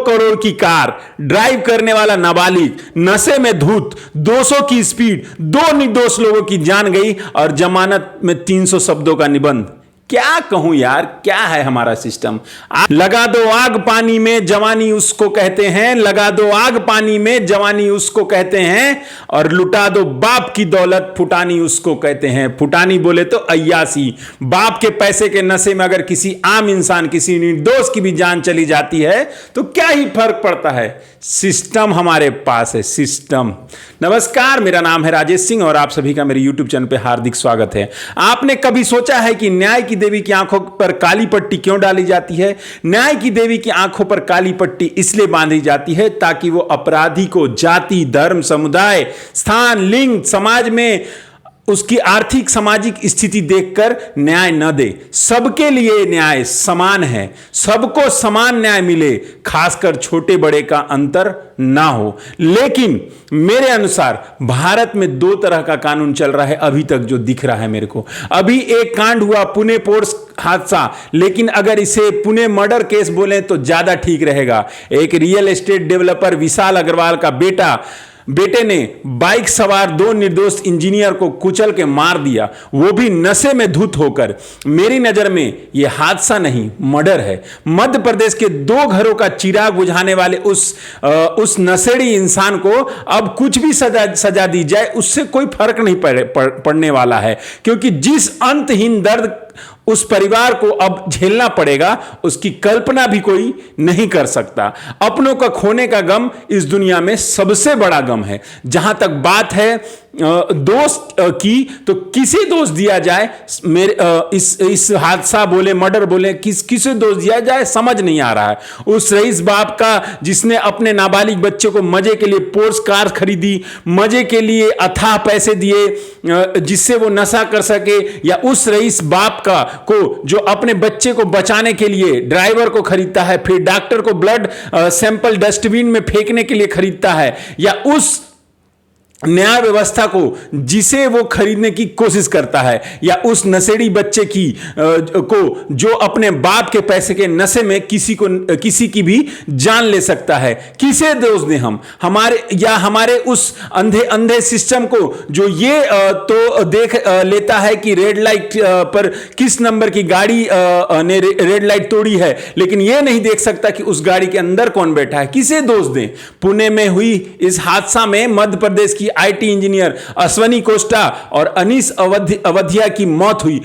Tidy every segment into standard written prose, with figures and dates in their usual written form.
करोड़ की car, drive करने वाला नाबालिग, नशे में धुत, 200 की स्पीड, 2 निर्दोष लोगों की जान गई और जमानत में 300 शब्दों का निबंध। क्या कहूं यार, क्या है हमारा सिस्टम। लगा दो आग पानी में, जवानी उसको कहते हैं। लगा दो आग पानी में, जवानी उसको कहते हैं। और लुटा दो बाप की दौलत, फुटानी उसको कहते हैं। फुटानी बोले तो अय्यासी। बाप के पैसे के नशे में अगर किसी आम इंसान, किसी निर्दोष की भी जान चली जाती है तो क्या ही फर्क पड़ता है। सिस्टम हमारे पास है, सिस्टम। नमस्कार, मेरा नाम है राजेश सिंह और आप सभी का मेरे YouTube चैनल पे हार्दिक स्वागत है। आपने कभी सोचा है कि न्याय की देवी की आंखों पर काली पट्टी क्यों डाली जाती है? न्याय की देवी की आंखों पर काली पट्टी इसलिए बांधी जाती है ताकि वो अपराधी को जाति, धर्म, समुदाय, स्थान, लिंग, समाज में उसकी आर्थिक सामाजिक स्थिति देखकर न्याय न दे। सबके लिए न्याय समान है, सबको समान न्याय मिले, खासकर छोटे बड़े का अंतर ना हो। लेकिन मेरे अनुसार भारत में 2 तरह का कानून चल रहा है अभी तक, जो दिख रहा है मेरे को। अभी एक कांड हुआ, पुणे पोर्ट्स हादसा, लेकिन अगर इसे पुणे मर्डर केस बोलें तो ज्यादा ठीक रहेगा। एक रियल एस्टेट डेवलपर विशाल अग्रवाल का बेटे ने बाइक सवार 2 निर्दोष इंजीनियर को कुचल के मार दिया, वो भी नशे में धुत होकर। मेरी नजर में यह हादसा नहीं, मर्डर है। मध्य प्रदेश के 2 घरों का चिराग बुझाने वाले उस नशेड़ी इंसान को अब कुछ भी सजा दी जाए, उससे कोई फर्क नहीं पड़ने वाला है, क्योंकि जिस अंतहीन दर्द उस परिवार को अब झेलना पड़ेगा उसकी कल्पना भी कोई नहीं कर सकता। अपनों का खोने का गम इस दुनिया में सबसे बड़ा गम है। जहां तक बात है दोस्त की, तो किसे दोष दिया जाए? इस हादसा बोले, मर्डर बोले, किसे दोष दिया जाए समझ नहीं आ रहा है। उस रईस बाप का जिसने अपने नाबालिग बच्चे को मजे के लिए पोर्स कार खरीदी, मजे के लिए अथाह पैसे दिए जिससे वो नशा कर सके, या उस रईस बाप को जो अपने बच्चे को बचाने के लिए ड्राइवर को खरीदता है, फिर डॉक्टर को ब्लड सैंपल डस्टबिन में फेंकने के लिए खरीदता है, या उस न्याय व्यवस्था को जिसे वो खरीदने की कोशिश करता है, या उस नशेड़ी बच्चे को जो अपने बाप के पैसे के नशे में किसी की भी जान ले सकता है। किसे दोष दें हम? हमारे उस अंधे सिस्टम को जो ये तो देख लेता है कि रेड लाइट पर किस नंबर की गाड़ी ने रेड लाइट तोड़ी है, लेकिन ये नहीं देख सकता कि उस गाड़ी के अंदर कौन बैठा है। किसे दोष दें? पुणे में हुई इस हादसा में मध्य प्रदेश की आईटी इंजीनियर अश्वनी कोस्टा और अनीस अवधिया की मौत हुई।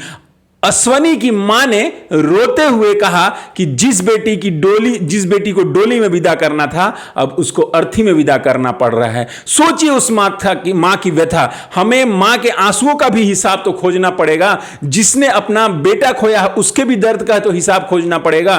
अश्वनी की मां ने रोते हुए कहा कि जिस बेटी को डोली में विदा करना था, अब उसको अर्थी में विदा करना पड़ रहा है। सोचिए उस मां की व्यथा। हमें मां के आंसुओं का भी हिसाब तो खोजना पड़ेगा। जिसने अपना बेटा खोया उसके भी दर्द का तो हिसाब खोजना पड़ेगा।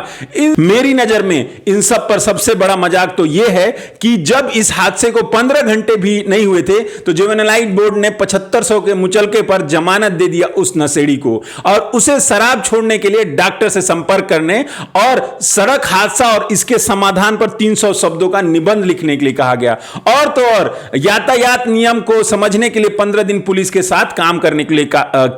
मेरी नजर में इन सब पर सबसे बड़ा मजाक तो यह है कि जब इस हादसे को 15 घंटे भी नहीं हुए थे तो जुवेनाइल बोर्ड ने 7500 के मुचलके पर जमानत दे दिया उस नशेड़ी को, और उसे शराब छोड़ने के लिए डॉक्टर से संपर्क करने और सड़क हादसा और इसके समाधान पर 300 शब्दों का निबंध लिखने के लिए कहा गया। और तो और यातायात नियम को समझने के लिए 15 दिन पुलिस के साथ काम करने के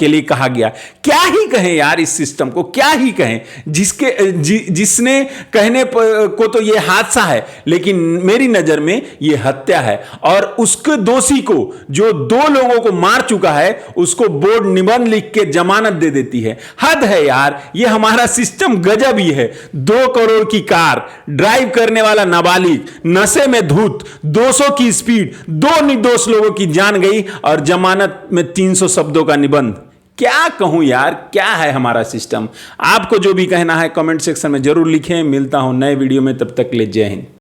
लिए कहा गया। क्या ही कहें यार इस सिस्टम को, क्या ही कहें? जिसने कहने को तो यह हादसा है, लेकिन मेरी नजर में यह हत्या है। और उसके दोषी को, जो 2 लोगों को मार चुका है, उसको बोर्ड निबंध लिख के जमानत दे देती है। हद है यार, ये हमारा सिस्टम गजब ही है। 2 करोड़ की कार, ड्राइव करने वाला नाबालिग, नशे में धुत, 200 की स्पीड, 2 निर्दोष लोगों की जान गई और जमानत में 300 शब्दों का निबंध। क्या कहूं यार, क्या है हमारा सिस्टम। आपको जो भी कहना है कमेंट सेक्शन में जरूर लिखें। मिलता हूं नए वीडियो में, तब तक ले जय हिंद।